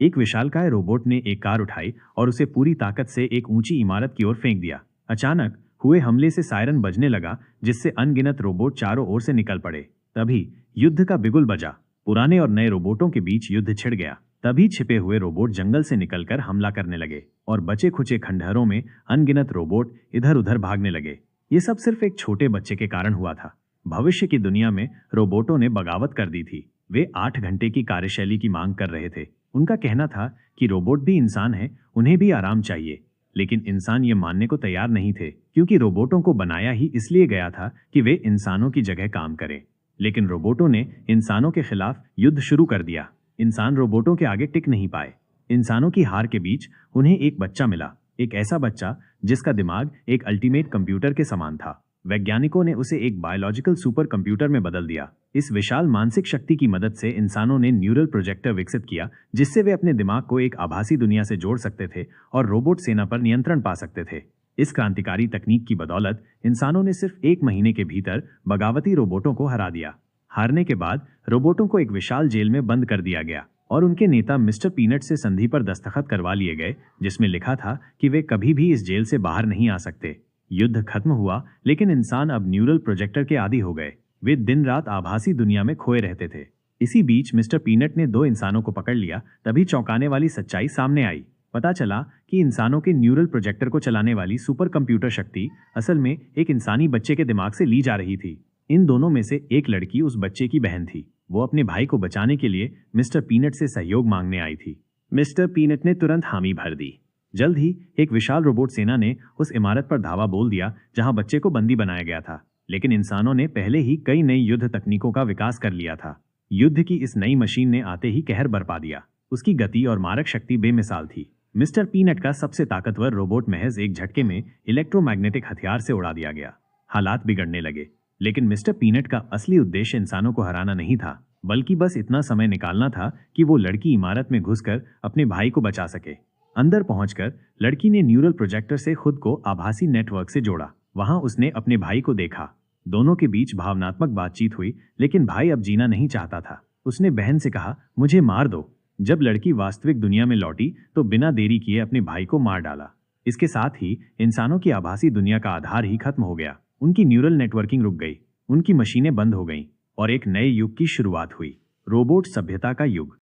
एक विशालकाय रोबोट ने एक कार उठाई और उसे पूरी ताकत से एक ऊंची इमारत की ओर फेंक दिया। अचानक हुए हमले से सायरन बजने लगा, जिससे अनगिनत रोबोट चारों ओर से निकल पड़े। तभी युद्ध का बिगुल बजा। पुराने और नए रोबोटों के बीच युद्ध छिड़ गया। तभी छिपे हुए रोबोट जंगल से निकलकर हमला करने लगे और बचे खुचे खंडहरों में अनगिनत रोबोट इधर उधर भागने लगे। ये सब सिर्फ एक छोटे बच्चे के कारण हुआ था। भविष्य की दुनिया में रोबोटों ने बगावत कर दी थी। वे 8 घंटे की कार्यशैली की मांग कर रहे थे। उनका कहना था कि रोबोट भी इंसान हैं, उन्हें भी आराम चाहिए। लेकिन इंसान ये मानने को तैयार नहीं थे, क्योंकि रोबोटों को बनाया ही इसलिए गया था कि वे इंसानों की जगह काम करें। लेकिन रोबोटों ने इंसानों के खिलाफ युद्ध शुरू कर दिया। इंसान रोबोटों के आगे टिक नहीं पाए। इंसानों की हार के बीच उन्हें एक बच्चा मिला, एक ऐसा बच्चा जिसका दिमाग एक अल्टीमेट कंप्यूटर के समान था। वैज्ञानिकों ने उसे एक बायोलॉजिकल सुपर कंप्यूटर में बदल दिया। इस विशाल मानसिक शक्ति की मदद से इंसानों ने न्यूरल प्रोजेक्टर विकसित किया, जिससे वे अपने दिमाग को एक आभासी दुनिया से जोड़ सकते थे और रोबोट सेना पर नियंत्रण पा सकते थे। इस क्रांतिकारी तकनीक की बदौलत इंसानों ने सिर्फ 1 महीने के भीतर बगावती रोबोटों को हरा दिया। हारने के बाद रोबोटों को एक विशाल जेल में बंद कर दिया गया और उनके नेता मिस्टर पीनट से संधि पर दस्तखत करवा लिए गए, जिसमें लिखा था कि वे कभी भी इस जेल से बाहर नहीं आ सकते। युद्ध खत्म हुआ, लेकिन इंसान अब न्यूरल प्रोजेक्टर के आदी हो गए। वे दिन रात आभासी दुनिया में खोए रहते थे। इसी बीच मिस्टर पीनट ने 2 इंसानों को पकड़ लिया। तभी चौंकाने वाली सच्चाई सामने आई। पता चला कि इंसानों के न्यूरल प्रोजेक्टर को चलाने वाली सुपर कंप्यूटर शक्ति असल में एक इंसानी बच्चे के दिमाग से ली जा रही थी। इन दोनों में से एक लड़की उस बच्चे की बहन थी। वो अपने भाई को बचाने के लिए मिस्टर पीनट से सहयोग मांगने आई थी। मिस्टर पीनट ने तुरंत हामी भर दी। जल्द ही एक विशाल रोबोट सेना ने उस इमारत पर धावा बोल दिया जहां बच्चे को बंदी बनाया गया था। लेकिन इंसानों ने पहले ही कई नई युद्ध तकनीकों का विकास कर लिया था। युद्ध की इस नई मशीन ने आते ही कहर बरपा दिया। उसकी गति और मारक शक्ति बेमिसाल थी। मिस्टर पीनट का सबसे ताकतवर रोबोट महज एक झटके में इलेक्ट्रोमैग्नेटिक हथियार से उड़ा दिया गया। हालात बिगड़ने लगे। लेकिन मिस्टर पीनट का असली उद्देश्य इंसानों को हराना नहीं था, बल्कि बस इतना समय निकालना था कि वो लड़की इमारत में घुसकर अपने भाई को बचा सके। अंदर पहुंचकर लड़की ने न्यूरल प्रोजेक्टर से खुद को आभासी नेटवर्क से जोड़ा। वहां उसने अपने भाई को देखा। दोनों के बीच भावनात्मक बातचीत हुई, लेकिन भाई अब जीना नहीं चाहता था। उसने बहन से कहा, मुझे मार दो। जब लड़की वास्तविक दुनिया में लौटी तो बिना देरी किए अपने भाई को मार डाला। इसके साथ ही इंसानों की आभासी दुनिया का आधार ही खत्म हो गया। उनकी न्यूरल नेटवर्किंग रुक गई, उनकी मशीनें बंद हो गईं और एक नए युग की शुरुआत हुई, रोबोट सभ्यता का युग।